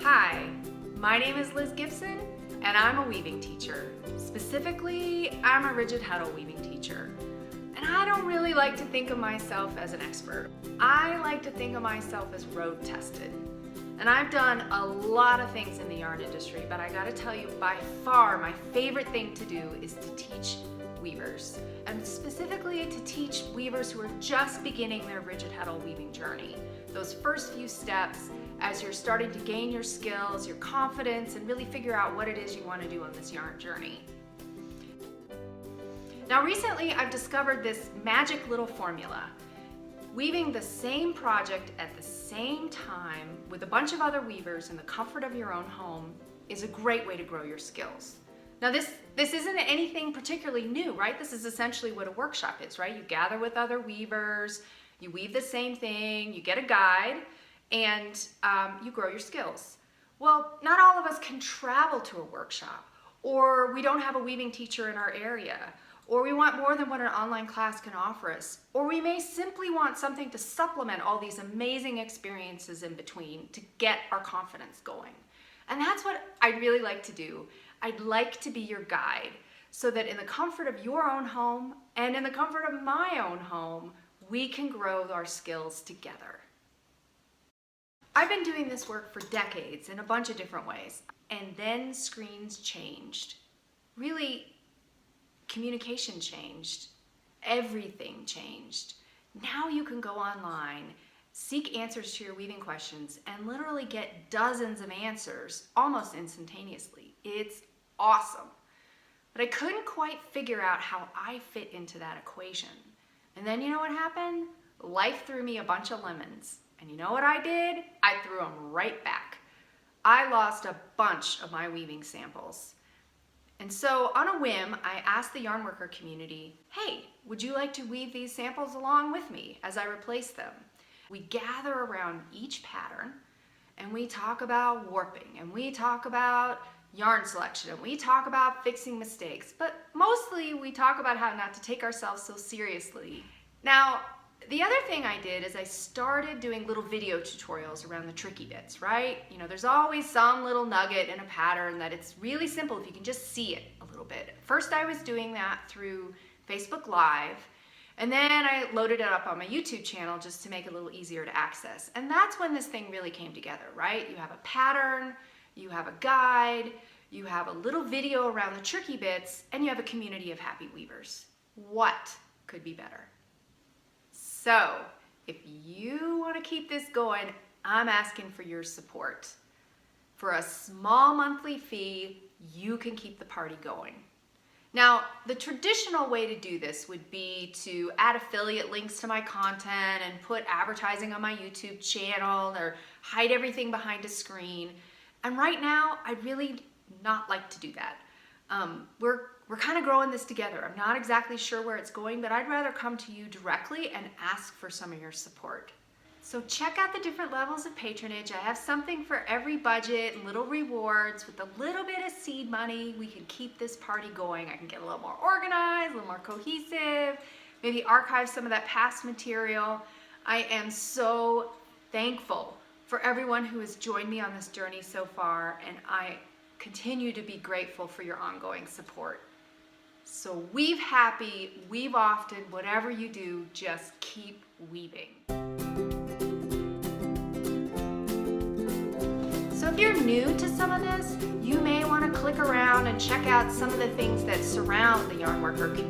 Hi, my name is Liz Gibson and I'm a weaving teacher. Specifically, I'm a rigid heddle weaving teacher. And I don't really like to think of myself as an expert. I like to think of myself as road tested. And I've done a lot of things in the yarn industry, but I gotta tell you, by far my favorite thing to do is to teach weavers, and specifically to teach weavers who are just beginning their rigid heddle weaving journey. Those first few steps as you're starting to gain your skills, your confidence, and really figure out what it is you want to do on this yarn journey. Now recently I've discovered this magic little formula. Weaving the same project at the same time with a bunch of other weavers in the comfort of your own home is a great way to grow your skills. Now this isn't anything particularly new, right? This is essentially what a workshop is, right? You gather with other weavers, you weave the same thing, you get a guide, and you grow your skills. Well, not all of us can travel to a workshop, or we don't have a weaving teacher in our area, or we want more than what an online class can offer us, or we may simply want something to supplement all these amazing experiences in between to get our confidence going. And that's what I'd really like to do. I'd like to be your guide so that in the comfort of your own home and in the comfort of my own home, we can grow our skills together. I've been doing this work for decades in a bunch of different ways, and then screens changed. Really, communication changed. Everything changed. Now you can go online, seek answers to your weaving questions, and literally get dozens of answers almost instantaneously. It's awesome. But I couldn't quite figure out how I fit into that equation. And then you know what happened? Life threw me a bunch of lemons. And you know what I did? I threw them right back. I lost a bunch of my weaving samples. And so on a whim, I asked the Yarnworker community, hey, would you like to weave these samples along with me as I replace them? We gather around each pattern and we talk about warping, and we talk about yarn selection, and we talk about fixing mistakes, but mostly we talk about how not to take ourselves so seriously. Now, the other thing I did is I started doing little video tutorials around the tricky bits, right? You know, there's always some little nugget in a pattern that it's really simple if you can just see it a little bit. First I was doing that through Facebook Live, and then I loaded it up on my YouTube channel just to make it a little easier to access. And that's when this thing really came together, right? You have a pattern, you have a guide, you have a little video around the tricky bits, and you have a community of happy weavers. What could be better? So, if you want to keep this going, I'm asking for your support. For a small monthly fee, you can keep the party going. Now, the traditional way to do this would be to add affiliate links to my content and put advertising on my YouTube channel or hide everything behind a screen. And right now, I'd really not like to do that. We're kind of growing this together. I'm not exactly sure where it's going, but I'd rather come to you directly and ask for some of your support. So check out the different levels of patronage. I have something for every budget and little rewards. With a little bit of seed money, we can keep this party going. I can get a little more organized, a little more cohesive, maybe archive some of that past material. I am so thankful for everyone who has joined me on this journey so far, and I continue to be grateful for your ongoing support. So weave happy, weave often, whatever you do, just keep weaving. So if you're new to some of this, you may want to click around and check out some of the things that surround the Yarnworker community.